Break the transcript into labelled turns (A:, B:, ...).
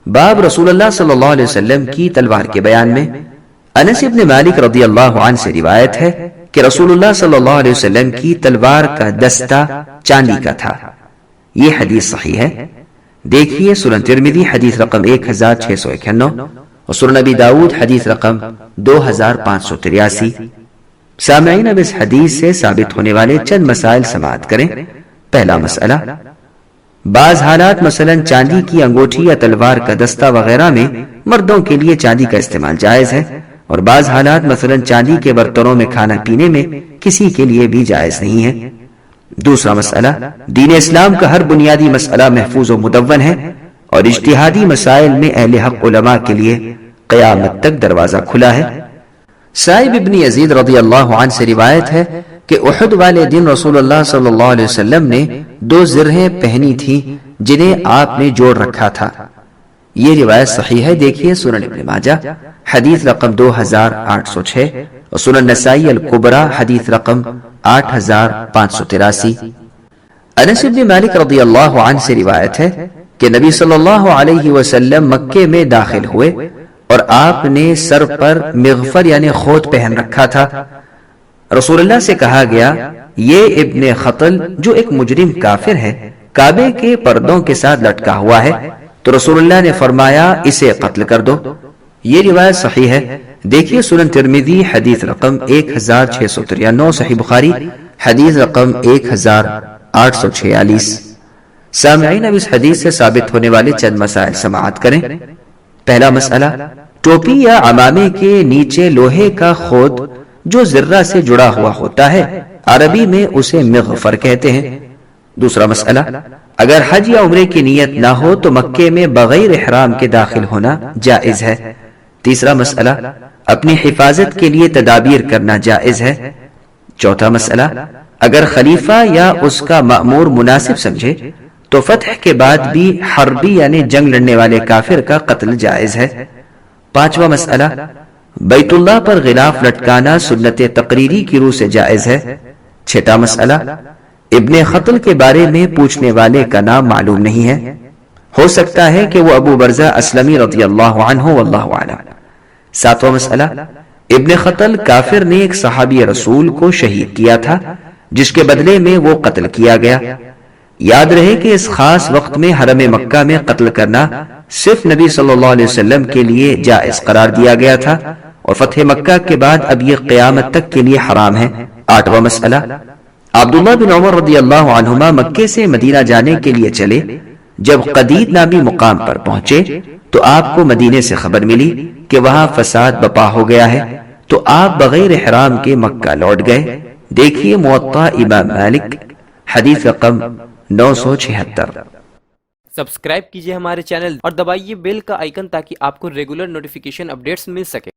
A: باب رسول اللہ صلی اللہ علیہ وسلم کی تلوار کے بیان میں۔ انس ابن مالک رضی اللہ عنہ سے روایت ہے کہ رسول اللہ صلی اللہ علیہ وسلم کی تلوار کا دستہ چاندی کا تھا۔ یہ حدیث صحیح ہے۔ دیکھیے سنن ترمذی حدیث رقم 1691 اور سنن ابی داؤد حدیث رقم 2583۔ سامعین اب اس حدیث سے ثابت ہونے والے چند مسائل سماعت کریں۔ پہلا مسئلہ، بعض حالات مثلا چاندی کی انگوٹھی یا تلوار کا دستہ وغیرہ میں مردوں کے لیے چاندی کا استعمال جائز ہے، اور بعض حالات مثلا چاندی کے برتنوں میں کھانا پینے میں کسی کے لیے بھی جائز نہیں ہے۔ دوسرا مسئلہ، دین اسلام کا ہر بنیادی مسئلہ محفوظ و مدون ہے، اور اجتہادی مسائل میں اہل حق علماء کے لیے قیامت تک دروازہ کھلا ہے۔ سائب ابن یزید رضی اللہ عنہ سے روایت ہے کہ احد والے دن رسول اللہ صلی اللہ علیہ وسلم نے 2 زرہیں پہنی تھی جنہیں آپ نے جوڑ رکھا تھا۔ یہ روایت صحیح ہے۔ دیکھیے سنن ابن ماجہ حدیث رقم 2806 اور سنن نسائی الکبریٰ حدیث رقم 8583۔ انس ابن مالک رضی اللہ عنہ سے روایت ہے کہ نبی صلی اللہ علیہ وسلم مکے میں داخل ہوئے اور آپ نے سر پر مغفر یعنی خوت پہن رکھا تھا۔ رسول اللہ سے کہا گیا، یہ ابن خطل جو ایک مجرم کافر ہے کعبے کے پردوں کے ساتھ لٹکا ہوا ہے، تو رسول اللہ نے فرمایا اسے قتل کر دو۔ یہ روایت صحیح ہے۔ دیکھیے سنن ترمذی حدیث رقم 1693، صحیح بخاری حدیث رقم 1846۔ سامعین اب اس حدیث سے ثابت ہونے والے چند مسائل سماعت کریں۔ پہلا مسئلہ، ٹوپی یا عمامے کے نیچے لوہے کا خود جو ذرہ سے جڑا ہوا ہوتا ہے، عربی میں اسے مغفر کہتے ہیں۔ دوسرا مسئلہ، اگر حج یا عمرے کی نیت نہ ہو تو مکے میں بغیر احرام کے داخل ہونا جائز ہے۔ تیسرا مسئلہ، اپنی حفاظت کے لیے تدابیر کرنا جائز ہے۔ چوتھا مسئلہ، اگر خلیفہ یا اس کا مأمور مناسب سمجھے تو فتح کے بعد بھی حربی یعنی جنگ لڑنے والے کافر کا قتل جائز ہے۔ پانچواں مسئلہ، بیت اللہ پر غلاف لٹکانا سنت تقریری کی روح سے جائز ہے۔ چھٹا مسئلہ، ابن خطل کے بارے میں پوچھنے والے کا نام معلوم نہیں ہے، ہو سکتا ہے کہ وہ ابو برزہ اسلمی رضی اللہ عنہ واللہ اعلم۔ ساتواں مسئلہ، ابن خطل کافر نے ایک صحابی رسول کو شہید کیا تھا جس کے بدلے میں وہ قتل کیا گیا۔ یاد رہے کہ اس خاص وقت میں حرم مکہ میں قتل کرنا صرف نبی صلی اللہ علیہ وسلم کے لیے جائز قرار دیا گیا تھا، اور فتح مکہ کے بعد اب یہ قیامت تک کے لیے حرام ہے۔ آٹھواں مسئلہ، عبداللہ بن عمر رضی اللہ عنہما مکے سے مدینہ جانے کے لیے چلے، جب قدید نامی مقام پر پہنچے تو آپ کو مدینے سے خبر ملی کہ وہاں فساد بپا ہو گیا ہے، تو آپ بغیر احرام کے مکہ لوٹ گئے۔ دیکھیے موطا امام مالک حدیث رقم 976۔
B: سبسکرائب کیجئے ہمارے چینل اور دبائیے بیل کا آئیکن تاکہ آپ کو ریگولر نوٹیفیکیشن اپڈیٹس مل سکے۔